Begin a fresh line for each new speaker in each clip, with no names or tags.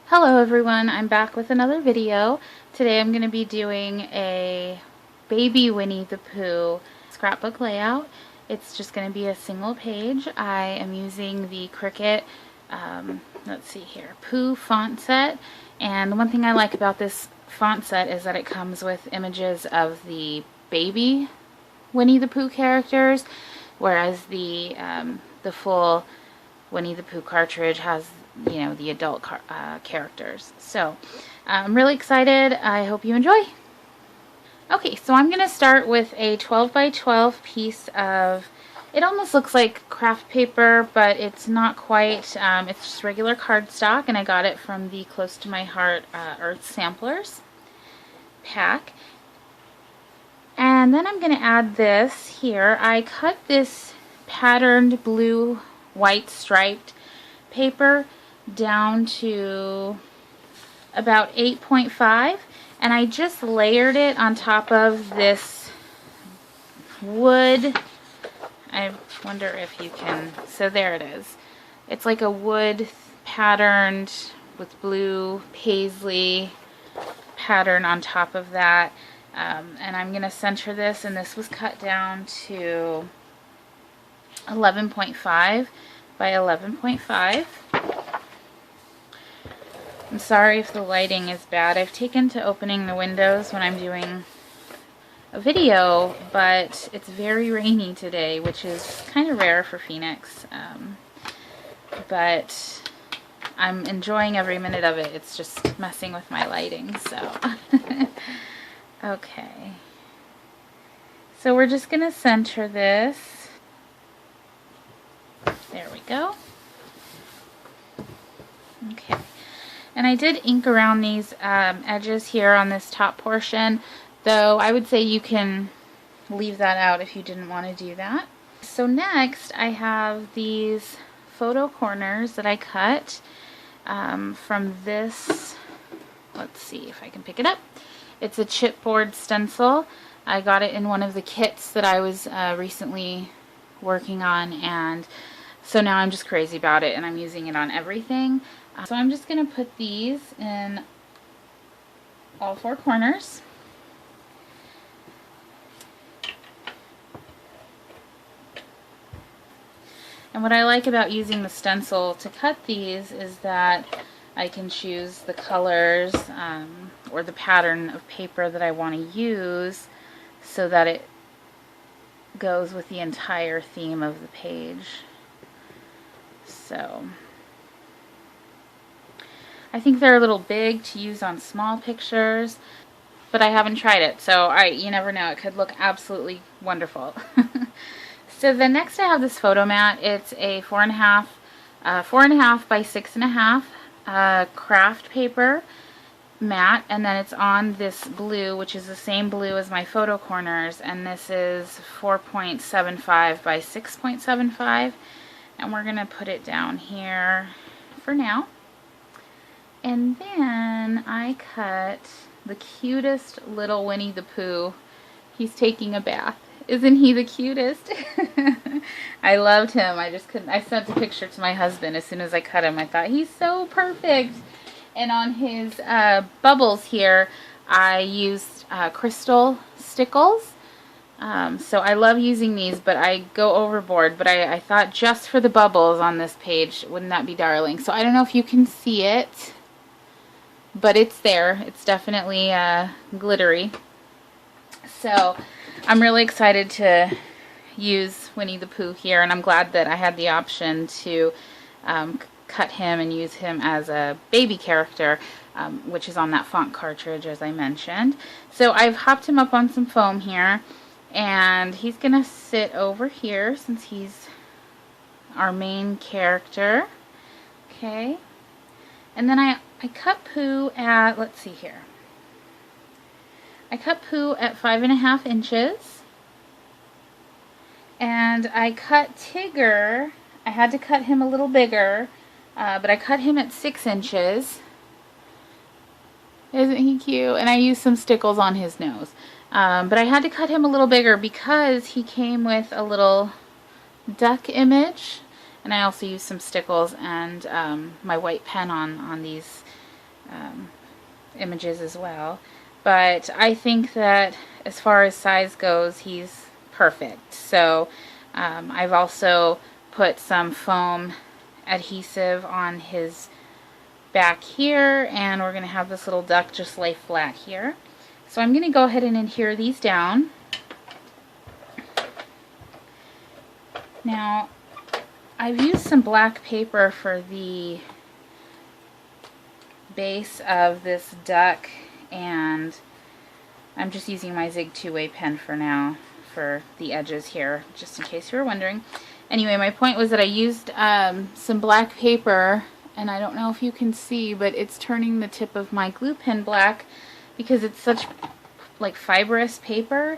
Hello everyone, I'm back with another video. Today I'm going to be doing a baby Winnie the Pooh scrapbook layout. It's just going to be a single page. I am using the Cricut, let's see here, Pooh font set. And the one thing I like about this font set is that it comes with images of the baby Winnie the Pooh characters, whereas the full Winnie the Pooh cartridge has, you know, the adult characters. So I'm really excited. I hope you enjoy. Okay, so I'm going to start with a 12 by 12 piece of, it almost looks like craft paper, but it's not quite. It's just regular cardstock, and I got it from the Close to My Heart Earth Samplers pack. And then I'm going to add this here. I cut this patterned blue white striped paper down to about 8.5, and I just layered it on top of this wood. I wonder if you can, so there it is. It's like a wood patterned with blue paisley pattern on top of that, and I'm going to center this, and this was cut down to 11.5 by 11.5. I'm sorry if the lighting is bad. I've taken to opening the windows when I'm doing a video, but it's very rainy today, which is kind of rare for Phoenix. But I'm enjoying every minute of it. It's just messing with my lighting, so. Okay. So we're just going to center this. There we go. Okay. And I did ink around these edges here on this top portion, though I would say you can leave that out if you didn't want to do that. So next I have these photo corners that I cut from this, let's see if I can pick it up. It's a chipboard stencil. I got it in one of the kits that I was recently working on, and so now I'm just crazy about it and I'm using it on everything. So I'm just going to put these in all four corners. And what I like about using the stencil to cut these is that I can choose the colors or the pattern of paper that I want to use so that it goes with the entire theme of the page. So I think they're a little big to use on small pictures, but I haven't tried it, so you never know, it could look absolutely wonderful. So then next I have this photo mat. It's a 4.5 by 6.5 craft paper mat, and then it's on this blue, which is the same blue as my photo corners, and this is 4.75 by 6.75, and we're going to put it down here for now. And then I cut the cutest little Winnie the Pooh. He's taking a bath. Isn't he the cutest? I loved him. I just couldn't. I sent a picture to my husband as soon as I cut him. I thought, he's so perfect. And on his bubbles here, I used crystal stickles. So I love using these, but I go overboard. But I thought just for the bubbles on this page, wouldn't that be darling? So I don't know if you can see it, but it's there. It's definitely glittery. So I'm really excited to use Winnie the Pooh here, and I'm glad that I had the option to cut him and use him as a baby character, which is on that font cartridge, as I mentioned. So I've hopped him up on some foam here, and he's going to sit over here since he's our main character. Okay. And then I cut Pooh at, let's see here. I cut Pooh at 5.5 inches. And I cut Tigger, I had to cut him a little bigger, but I cut him at 6 inches. Isn't he cute? And I used some stickles on his nose. But I had to cut him a little bigger because he came with a little duck image. And I also used some stickles and my white pen on these images as well. But I think that as far as size goes, he's perfect. So I've also put some foam adhesive on his back here, and we're going to have this little duck just lay flat here. So I'm going to go ahead and adhere these down. Now, I've used some black paper for the base of this duck, and I'm just using my Zig two-way pen for now for the edges here, just in case you were wondering. Anyway, my point was that I used some black paper, and I don't know if you can see, but it's turning the tip of my glue pen black because it's such like fibrous paper.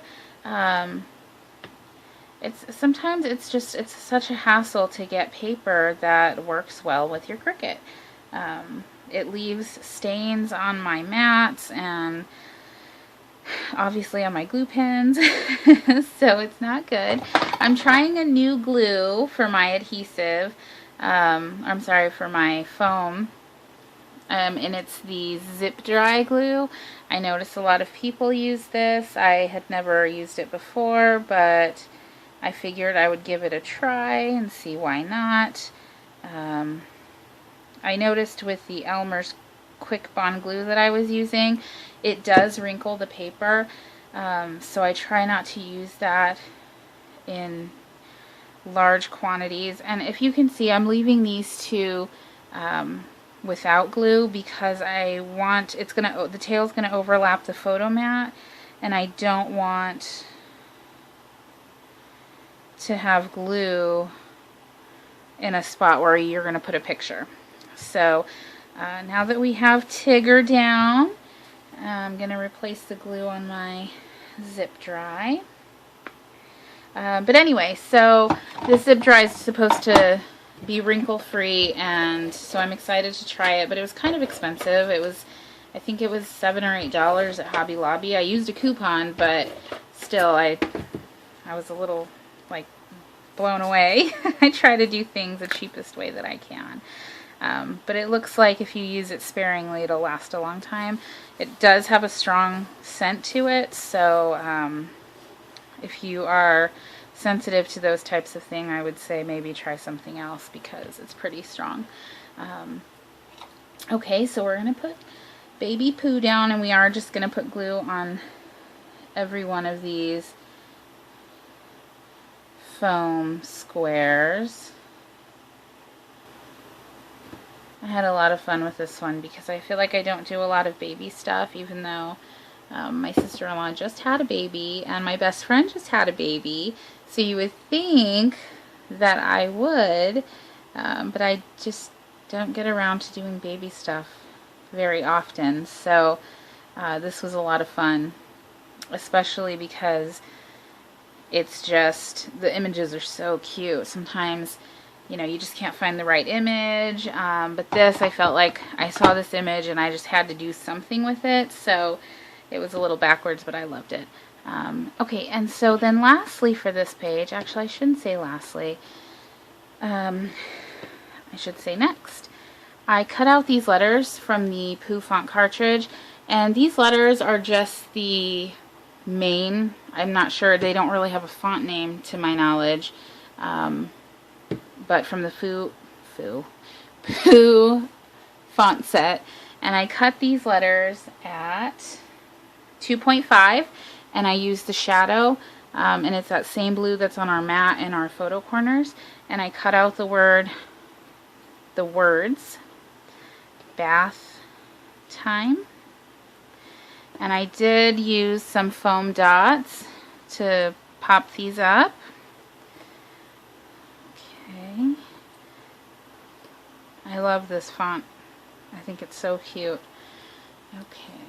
Sometimes it's such a hassle to get paper that works well with your Cricut. It leaves stains on my mats and obviously on my glue pens, so it's not good. I'm trying a new glue for my adhesive, I'm sorry, for my foam, and it's the zip dry glue. I noticed a lot of people use this. I had never used it before, but I figured I would give it a try and see why not. I noticed with the Elmer's Quick Bond glue that I was using, it does wrinkle the paper, so I try not to use that in large quantities. And if you can see, I'm leaving these two without glue because I want the tail's gonna overlap the photo mat, and I don't want to have glue in a spot where you're gonna put a picture. So now that we have Tigger down, I'm going to replace the glue on my zip dry. But anyway, so this zip dry is supposed to be wrinkle free, and so I'm excited to try it, but it was kind of expensive. I think it was $7 or $8 at Hobby Lobby. I used a coupon, but still I was a little like blown away. I try to do things the cheapest way that I can. But it looks like if you use it sparingly, it'll last a long time. It does have a strong scent to it, so if you are sensitive to those types of things, I would say maybe try something else because it's pretty strong. Okay, so we're going to put Baby Pooh down, and we are just going to put glue on every one of these foam squares. I had a lot of fun with this one because I feel like I don't do a lot of baby stuff, even though my sister-in-law just had a baby and my best friend just had a baby. So you would think that I would, but I just don't get around to doing baby stuff very often. So this was a lot of fun, especially because it's just, the images are so cute. Sometimes, you know, you just can't find the right image, but this, I felt like I saw this image and I just had to do something with it, so it was a little backwards, but I loved it. Okay, and so then lastly for this page, actually I shouldn't say lastly, I should say next, I cut out these letters from the Pooh font cartridge, and these letters are just the main, I'm not sure, they don't really have a font name to my knowledge, but from the Pooh font set, and I cut these letters at 2.5, and I used the shadow, and it's that same blue that's on our mat and our photo corners, and I cut out the words bath time, and I did use some foam dots to pop these up. Okay. I love this font. I think it's so cute. Okay.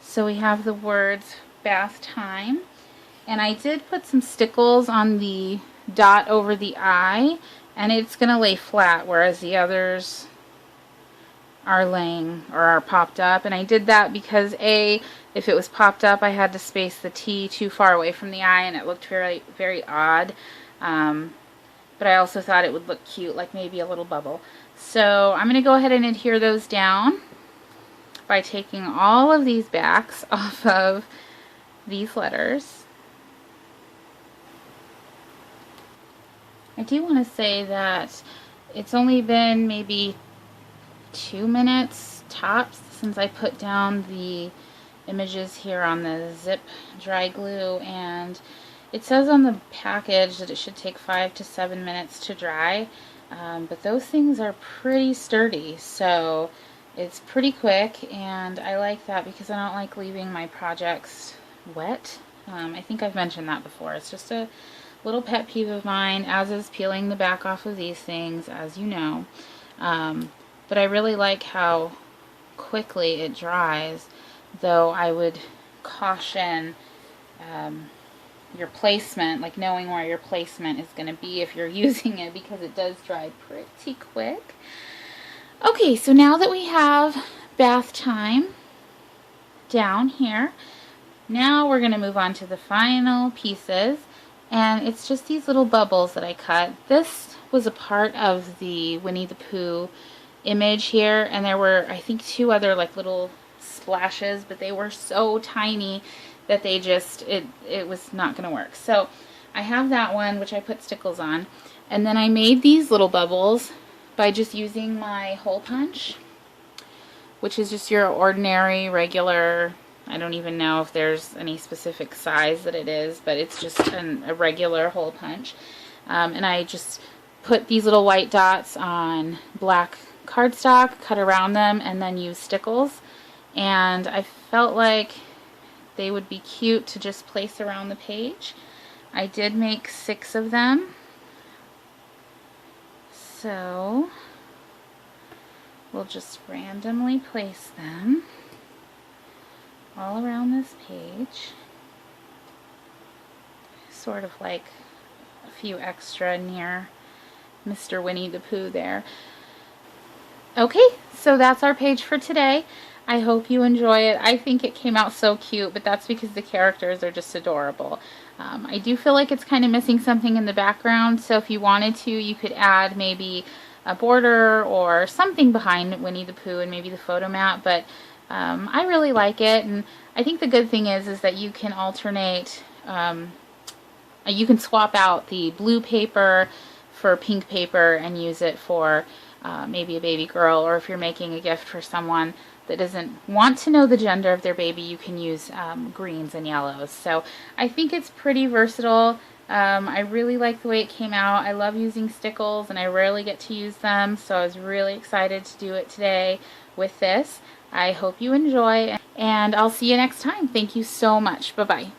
So we have the words bath time. And I did put some stickles on the dot over the eye, and it's going to lay flat, whereas the others are laying or are popped up. And I did that because if it was popped up, I had to space the T too far away from the eye, and it looked very, very odd. But I also thought it would look cute, like maybe a little bubble. So I'm going to go ahead and adhere those down. by taking all of these backs off of these letters. I do want to say that it's only been maybe 2 minutes tops since I put down the images here on the zip dry glue, and it says on the package that it should take 5 to 7 minutes to dry, but those things are pretty sturdy, so it's pretty quick, and I like that because I don't like leaving my projects wet. I think I've mentioned that before. It's just a little pet peeve of mine, as is peeling the back off of these things, as you know. But I really like how quickly it dries, though I would caution your placement, like knowing where your placement is going to be if you're using it, because it does dry pretty quick. Okay, so now that we have bath time down here, now we're going to move on to the final pieces. And it's just these little bubbles that I cut. This was a part of the Winnie the Pooh image here, and there were, I think, 2 other like little splashes, but they were so tiny that they just, it was not going to work. So I have that one, which I put stickles on, and then I made these little bubbles by just using my hole punch, which is just your ordinary, regular, I don't even know if there's any specific size that it is, but it's just a regular hole punch. And I just put these little white dots on black cardstock, cut around them, and then use stickles. And I felt like they would be cute to just place around the page. I did make 6 of them. So we'll just randomly place them all around this page, sort of like a few extra near Mr. Winnie the Pooh there. Okay, so that's our page for today. I hope you enjoy it. I think it came out so cute, but that's because the characters are just adorable. I do feel like it's kind of missing something in the background, so if you wanted to, you could add maybe a border or something behind Winnie the Pooh and maybe the photo mat, but I really like it. And I think the good thing is that you can alternate, you can swap out the blue paper for pink paper and use it for maybe a baby girl, or if you're making a gift for someone that doesn't want to know the gender of their baby, you can use greens and yellows. So I think it's pretty versatile. I really like the way it came out. I love using stickles, and I rarely get to use them, so I was really excited to do it today with this. I hope you enjoy, and I'll see you next time. Thank you so much. Bye-bye.